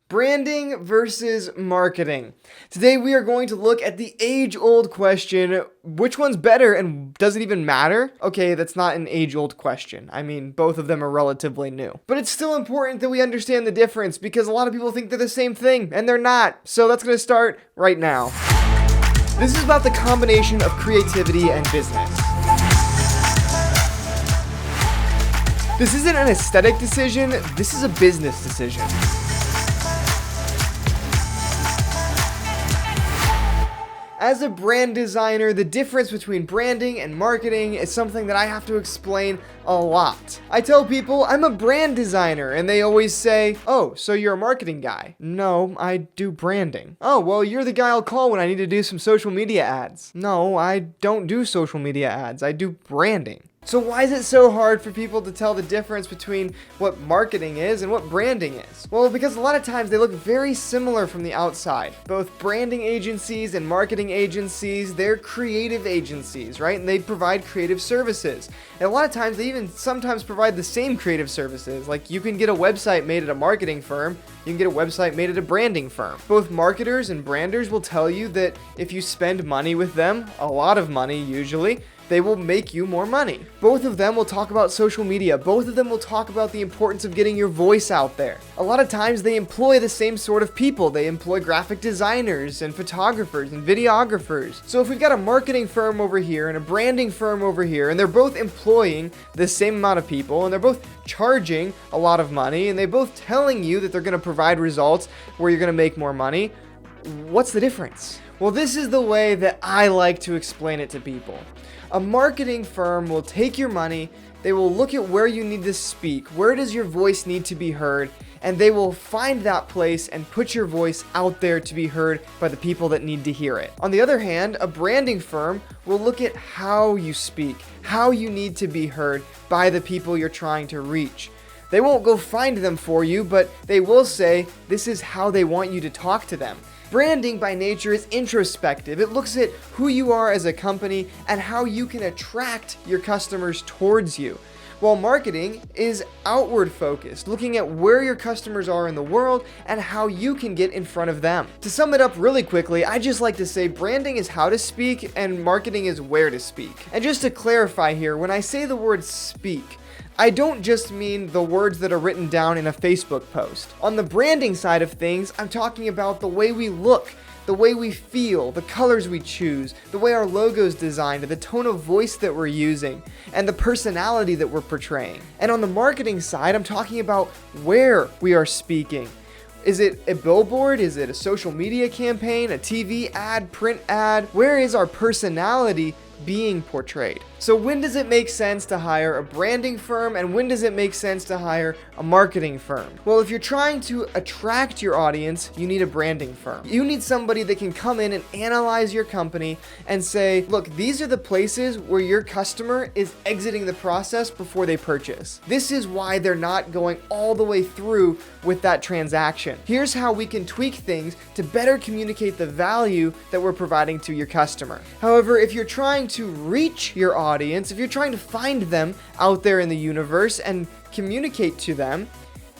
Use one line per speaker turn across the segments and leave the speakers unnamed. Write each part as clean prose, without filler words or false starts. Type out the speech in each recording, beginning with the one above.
Branding versus marketing. Today we are going to look at the age-old question, which one's better and does it even matter? Okay, that's not an age-old question. I mean, both of them are relatively new. But it's still important that we understand the difference because a lot of people think they're the same thing and they're not. So that's going to start right now. This is about the combination of creativity and business. This isn't an aesthetic decision, this is a business decision. As a brand designer, the difference between branding and marketing is something that I have to explain a lot. I tell people I'm a brand designer and they always say, "Oh, so you're a marketing guy?" No, I do branding. "Oh, well, you're the guy I'll call when I need to do some social media ads." No, I don't do social media ads. I do branding. So why is it so hard for people to tell the difference between what marketing is and what branding is? Well, because a lot of times they look very similar from the outside. Both branding agencies and marketing agencies, they're creative agencies, right? And they provide creative services. And a lot of times they even sometimes provide the same creative services. Like you can get a website made at a marketing firm, you can get a website made at a branding firm. Both marketers and branders will tell you that if you spend money with them, a lot of money usually, they will make you more money. Both of them will talk about social media. Both of them will talk about the importance of getting your voice out there. A lot of times they employ the same sort of people. They employ graphic designers and photographers and videographers. So if we've got a marketing firm over here and a branding firm over here, and they're both employing the same amount of people, and they're both charging a lot of money, and they're both telling you that they're gonna provide results where you're gonna make more money, what's the difference? Well, this is the way that I like to explain it to people. A marketing firm will take your money, they will look at where you need to speak, where does your voice need to be heard, and they will find that place and put your voice out there to be heard by the people that need to hear it. On the other hand, a branding firm will look at how you speak, how you need to be heard by the people you're trying to reach. They won't go find them for you, but they will say this is how they want you to talk to them. Branding by nature is introspective. It looks at who you are as a company and how you can attract your customers towards you. While marketing is outward focused, looking at where your customers are in the world and how you can get in front of them. To sum it up really quickly, I just like to say branding is how to speak and marketing is where to speak. And just to clarify here, when I say the word speak, I don't just mean the words that are written down in a Facebook post. On the branding side of things, I'm talking about the way we look, the way we feel, the colors we choose, the way our logo's designed, the tone of voice that we're using, and the personality that we're portraying. And on the marketing side, I'm talking about where we are speaking. Is it a billboard? Is it a social media campaign, a TV ad, print ad? Where is our personality being portrayed? So when does it make sense to hire a branding firm and when does it make sense to hire a marketing firm? Well, if you're trying to attract your audience, you need a branding firm. You need somebody that can come in and analyze your company and say, look, these are the places where your customer is exiting the process before they purchase. This is why they're not going all the way through with that transaction. Here's how we can tweak things to better communicate the value that we're providing to your customer. However, if you're trying to reach your audience, if you're trying to find them out there in the universe and communicate to them,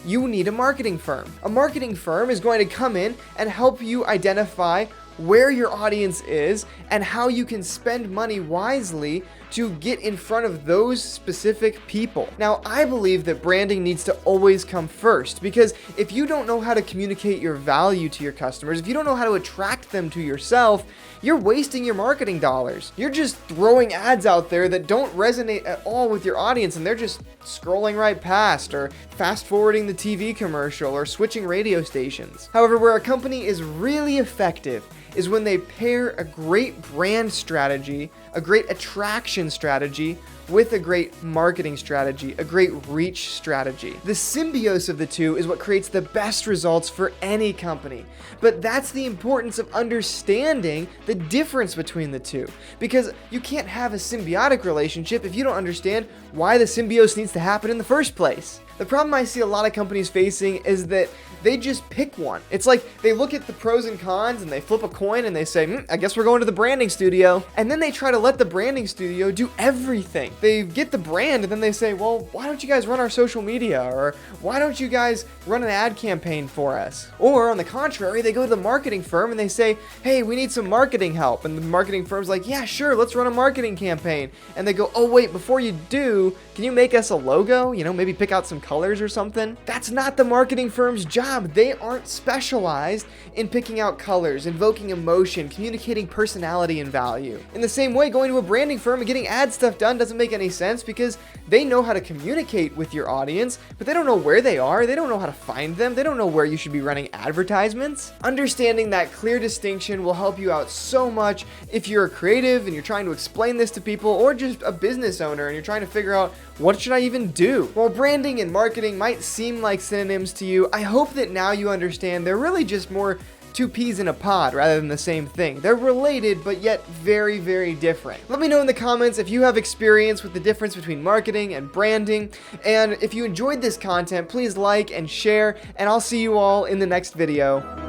you need a marketing firm. A marketing firm is going to come in and help you identify where your audience is and how you can spend money wisely to get in front of those specific people. Now, I believe that branding needs to always come first because if you don't know how to communicate your value to your customers, if you don't know how to attract them to yourself, you're wasting your marketing dollars. You're just throwing ads out there that don't resonate at all with your audience and they're just scrolling right past or fast forwarding the TV commercial or switching radio stations. However, where a company is really effective is when they pair a great brand strategy, a great attraction strategy, with a great marketing strategy, a great reach strategy. The symbiosis of the two is what creates the best results for any company. But that's the importance of understanding the difference between the two. Because you can't have a symbiotic relationship if you don't understand why the symbiosis needs to happen in the first place. The problem I see a lot of companies facing is that they just pick one. It's like they look at the pros and cons and they flip a coin and they say, I guess we're going to the branding studio. And then they try to let the branding studio do everything. They get the brand and then they say, well, why don't you guys run our social media? Or why don't you guys run an ad campaign for us? Or on the contrary, they go to the marketing firm and they say, hey, we need some marketing help. And the marketing firm's like, yeah, sure, let's run a marketing campaign. And they go, oh, wait, before you do, can you make us a logo? You know, maybe pick out some colors or something? That's not the marketing firm's job. They aren't specialized in picking out colors, invoking emotion, communicating personality and value. In the same way, going to a branding firm and getting ad stuff done doesn't make any sense because they know how to communicate with your audience, but they don't know where they are. They don't know how to find them. They don't know where you should be running advertisements. Understanding that clear distinction will help you out so much if you're a creative and you're trying to explain this to people, or just a business owner and you're trying to figure out, what should I even do? While branding and marketing might seem like synonyms to you, I hope that now you understand they're really just more two peas in a pod rather than the same thing. They're related, but yet very, very different. Let me know in the comments if you have experience with the difference between marketing and branding. And if you enjoyed this content, please like and share, and I'll see you all in the next video.